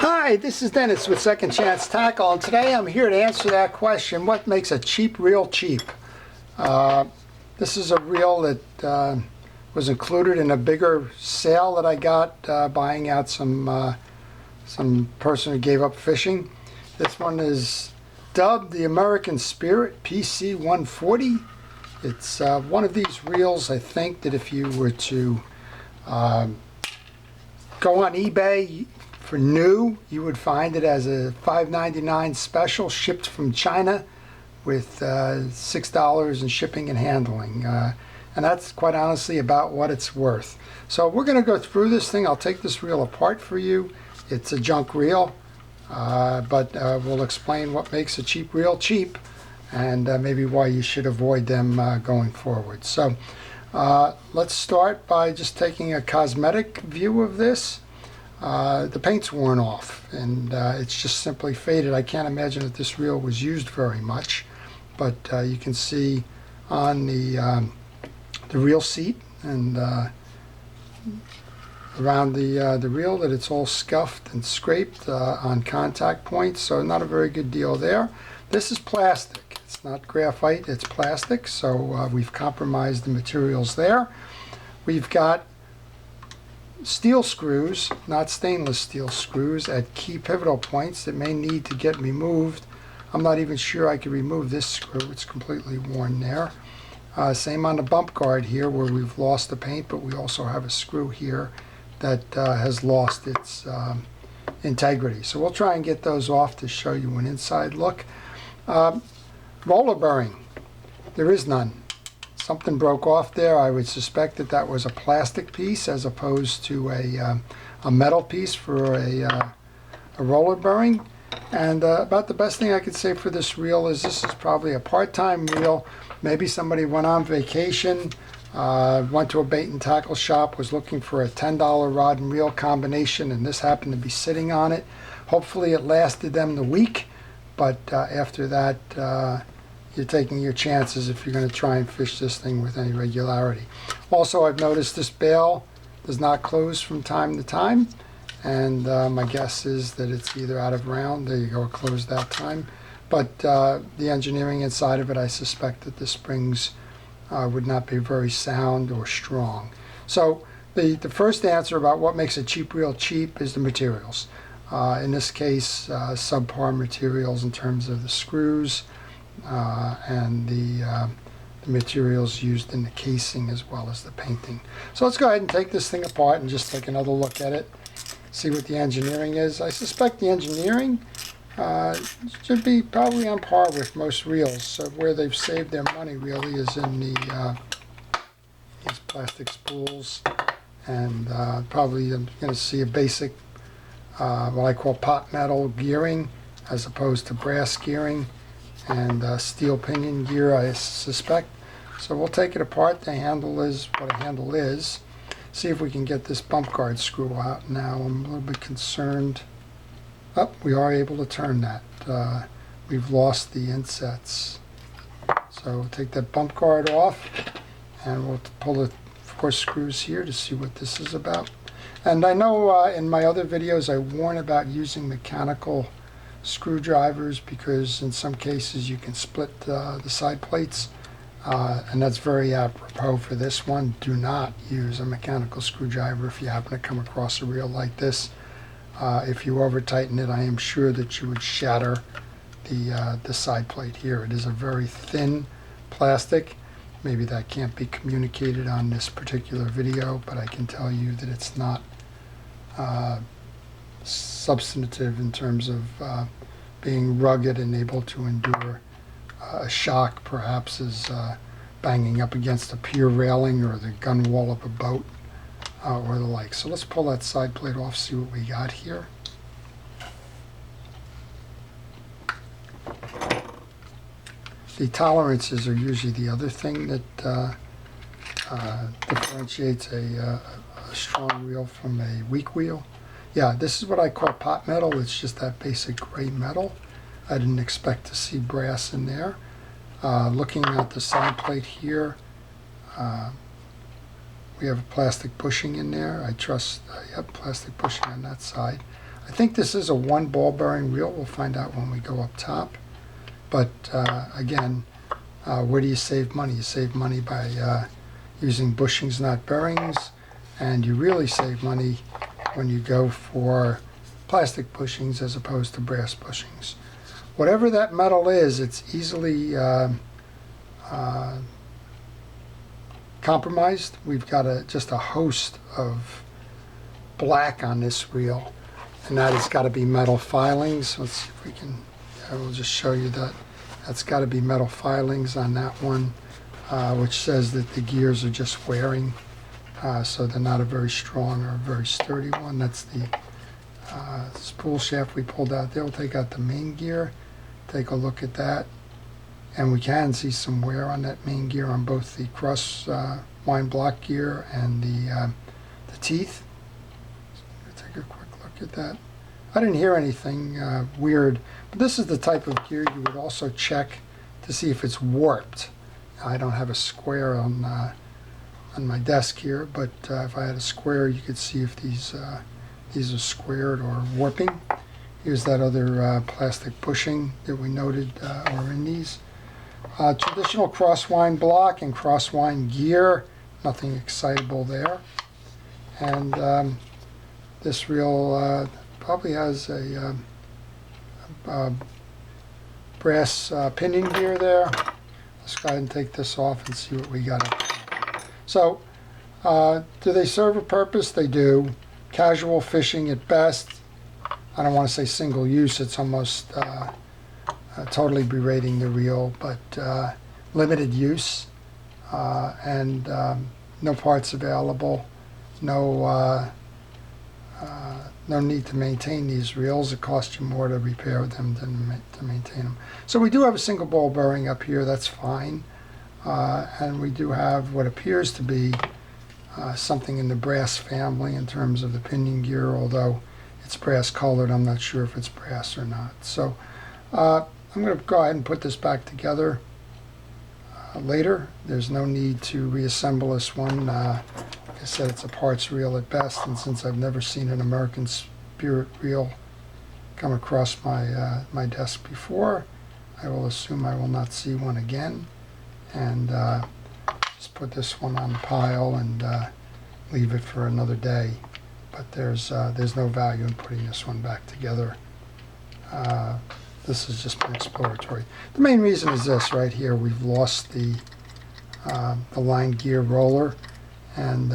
Hi, this is Dennis with Second Chance Tackle, and today I'm here to answer that question: what makes a cheap reel cheap? This is a reel that was included in a bigger sale that I got buying out some person who gave up fishing. This one is dubbed the American Spirit PC140. It's one of these reels, I think, that if you were to go on eBay for new, you would find it as a $5.99 special shipped from China with $6 in shipping and handling. And that's quite honestly about what it's worth. So we're going to go through this thing. I'll take this reel apart for you. It's a junk reel, but we'll explain what makes a cheap reel cheap and maybe why you should avoid them going forward. So let's start by just taking a cosmetic view of this. The paint's worn off and it's just simply faded. I can't imagine that this reel was used very much, but you can see on the reel seat and around the reel that it's all scuffed and scraped on contact points, so not a very good deal there. This is plastic. It's not graphite, it's plastic, so we've compromised the materials there. We've got steel screws, not stainless steel screws, at key pivotal points that may need to get removed. I'm not even sure I can remove this screw. It's completely worn there. Same on the bump guard here where we've lost the paint, but we also have a screw here that has lost its integrity. So we'll try and get those off to show you an inside look. Roller bearing, there is none. Something broke off there. I would suspect that that was a plastic piece as opposed to a metal piece for a roller bearing. And about the best thing I could say for this reel is this is probably a part-time reel. Maybe somebody went on vacation, went to a bait and tackle shop, was looking for a $10 rod and reel combination, and this happened to be sitting on it. Hopefully it lasted them the week, but after that you're taking your chances if you're going to try and fish this thing with any regularity. Also, I've noticed this bail does not close from time to time, and my guess is that it's either out of round. There you go, it closed that time. But the engineering inside of it, I suspect that the springs would not be very sound or strong. So the first answer about what makes a cheap reel cheap is the materials. In this case, subpar materials in terms of the screws, and the materials used in the casing as well as the painting. So let's go ahead and take this thing apart and just take another look at it, see what the engineering is. I suspect the engineering should be probably on par with most reels. So where they've saved their money really is in the these plastic spools, and probably I'm going to see a basic what I call pot metal gearing as opposed to brass gearing, and steel pinion gear, I suspect. So we'll take it apart. The handle is what a handle is. See if we can get this bump guard screw out now. I'm a little bit concerned. Oh, we are able to turn that. We've lost the insets. So we'll take that bump guard off, and we'll pull the 4 screws here to see what this is about. And I know in my other videos I warn about using mechanical screwdrivers because in some cases you can split the side plates, and that's very apropos for this one. Do not use a mechanical screwdriver if you happen to come across a reel like this. If you over tighten it, I am sure that you would shatter the side plate here. It is a very thin plastic. Maybe that can't be communicated on this particular video, but I can tell you that it's not substantive in terms of being rugged and able to endure a shock, perhaps as banging up against a pier railing or the gun wall of a boat or the like. So let's pull that side plate off, see what we got here. The tolerances are usually the other thing that differentiates a strong reel from a weak reel. Yeah, this is what I call pot metal. It's just that basic gray metal. I didn't expect to see brass in there. Looking at the side plate here, we have a plastic bushing in there. I trust, yep, plastic bushing on that side. I think this is a 1 ball bearing reel. We'll find out when we go up top. But again, where do you save money? You save money by using bushings, not bearings, and you really save money when you go for plastic bushings as opposed to brass bushings. Whatever that metal is, it's easily compromised. We've got just a host of black on this reel, and that has got to be metal filings. Let's see if we can, I will just show you that. That's got to be metal filings on that one, which says that the gears are just wearing, so they're not a very strong or a very sturdy one. That's the spool shaft we pulled out there. We'll take out the main gear, take a look at that, and we can see some wear on that main gear on both the cross wind block gear and the teeth. Take a quick look at that. I didn't hear anything weird, but this is the type of gear you would also check to see if it's warped. I don't have a square on my desk here, but if I had a square, you could see if these are squared or warping. Here's that other plastic bushing that we noted are in these. Traditional crosswind block and crosswind gear, nothing excitable there. And this reel probably has a brass pinion gear there. Let's go ahead and take this off and see what we got. So, do they serve a purpose? They do. Casual fishing at best. I don't want to say single use, it's almost totally berating the reel, but limited use and no parts available, no need to maintain these reels. It costs you more to repair them than to maintain them. So we do have a single ball bearing up here, that's fine, and we do have what appears to be something in the brass family in terms of the pinion gear, although it's brass colored. I'm not sure if it's brass or not. So I'm going to go ahead and put this back together later. There's no need to reassemble this one. Like I said, it's a parts reel at best, and since I've never seen an American Spirit reel come across my desk before, I will assume I will not see one again, and just put this one on the pile and leave it for another day. But there's no value in putting this one back together. This has just been exploratory. The main reason is this right here. We've lost the line gear roller, and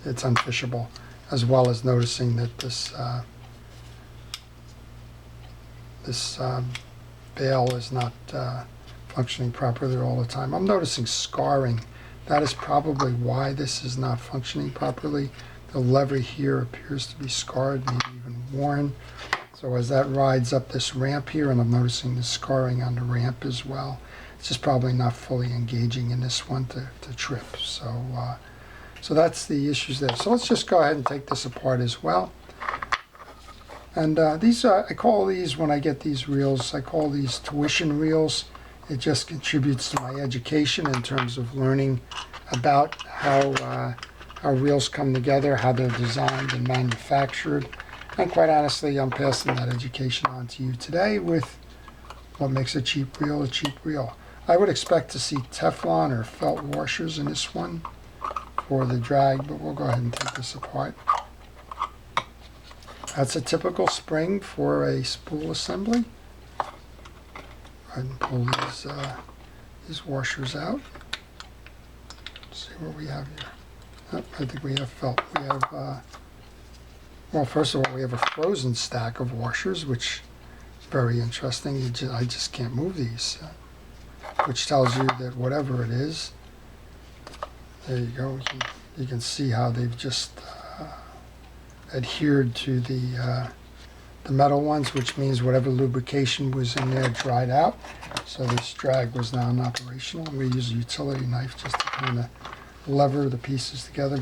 it's unfishable, as well as noticing that this bail is not functioning properly all the time. I'm noticing scarring. That is probably why this is not functioning properly. The lever here appears to be scarred, maybe even worn. So as that rides up this ramp here, and I'm noticing the scarring on the ramp as well, it's just probably not fully engaging in this one to trip. So that's the issues there. So let's just go ahead and take this apart as well. And these, I call these, when I get these reels, I call these tuition reels. It just contributes to my education in terms of learning about how reels come together, how they're designed and manufactured. And quite honestly, I'm passing that education on to you today with what makes a cheap reel a cheap reel. I would expect to see Teflon or felt washers in this one for the drag, but we'll go ahead and take this apart. That's a typical spring for a spool assembly. Go ahead and pull these washers out. Let's see what we have here. Oh, I think we have felt. We have, well, first of all, we have a frozen stack of washers, which is very interesting. I just can't move these, which tells you that whatever it is, there you go. You can see how they've just adhered to the metal ones, which means whatever lubrication was in there dried out. So this drag was now non-operational. I'm going to use a utility knife just to kind of lever the pieces together.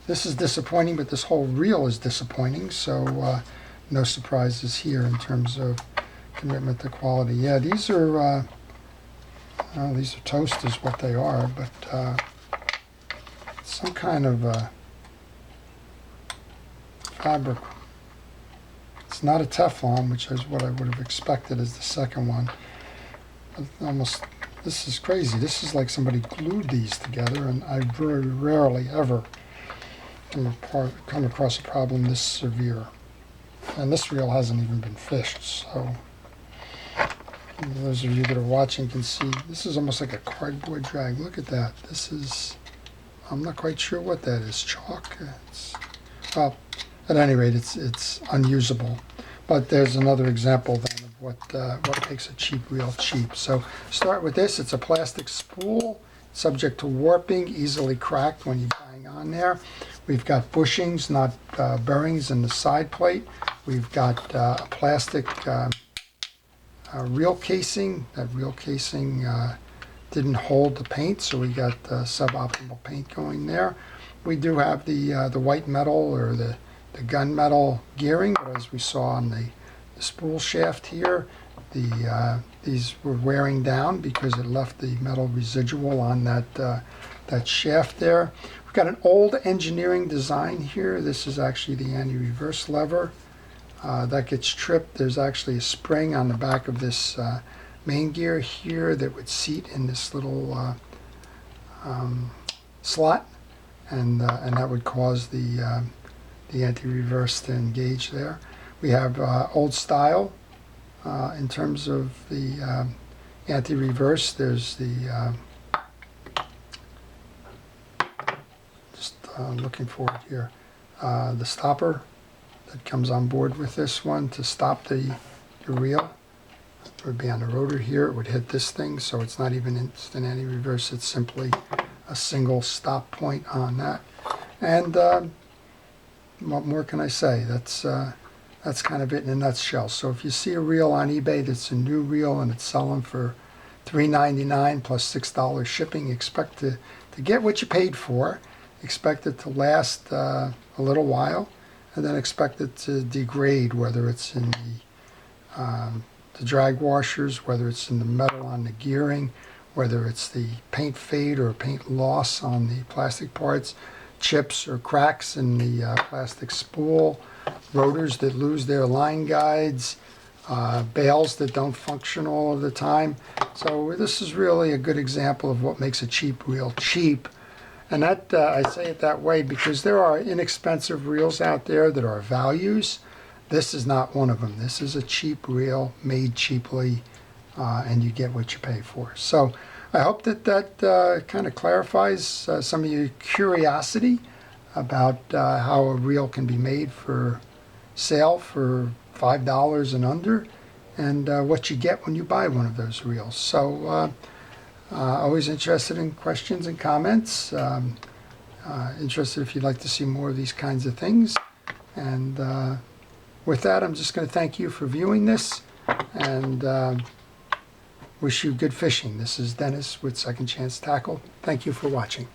This is disappointing, but this whole reel is disappointing. So no surprises here in terms of commitment to quality. Yeah, these are toast is what they are, but some kind of fabric It's not a Teflon, which is what I would have expected as the second one. Almost, this is crazy. This is like somebody glued these together, and I very rarely ever come across a problem this severe. And this reel hasn't even been fished, so those of you that are watching can see this is almost like a cardboard drag. Look at that. This is, I'm not quite sure what that is. Chalk? Well, at any rate, it's unusable. But there's another example then of what makes a cheap reel cheap. So start with this. It's a plastic spool, subject to warping, easily cracked when you bang on there. We've got bushings, not bearings, in the side plate. We've got a plastic reel casing. That reel casing didn't hold the paint, so we got suboptimal paint going there. We do have the white metal or the gunmetal gearing, but as we saw on the spool shaft here, these were wearing down because it left the metal residual on that shaft there. We've got an old engineering design here. This is actually the anti-reverse lever. That gets tripped. There's actually a spring on the back of this main gear here that would seat in this little slot, and that would cause the anti-reverse to engage there. We have old style in terms of the anti-reverse. There's the looking for it here, the stopper that comes on board with this one to stop the reel. It would be on the rotor here. It would hit this thing, so it's not even instant anti-reverse. It's simply a single stop point on that. And what more can I say? That's kind of it in a nutshell. So if you see a reel on eBay that's a new reel and it's selling for $3.99 plus $6 shipping, expect to get what you paid for. Expect it to last a little while, and then expect it to degrade, whether it's in the drag washers, whether it's in the metal on the gearing, whether it's the paint fade or paint loss on the plastic parts, chips or cracks in the plastic spool, rotors that lose their line guides, bales that don't function all of the time. So this is really a good example of what makes a cheap reel cheap. And that I say it that way because there are inexpensive reels out there that are values. This is not one of them. This is a cheap reel made cheaply, and you get what you pay for. So I hope that kind of clarifies some of your curiosity about how a reel can be made for sale for $5 and under, and what you get when you buy one of those reels. So always interested in questions and comments. Interested if you'd like to see more of these kinds of things. And with that, I'm just going to thank you for viewing this, and wish you good fishing. This is Dennis with Second Chance Tackle. Thank you for watching.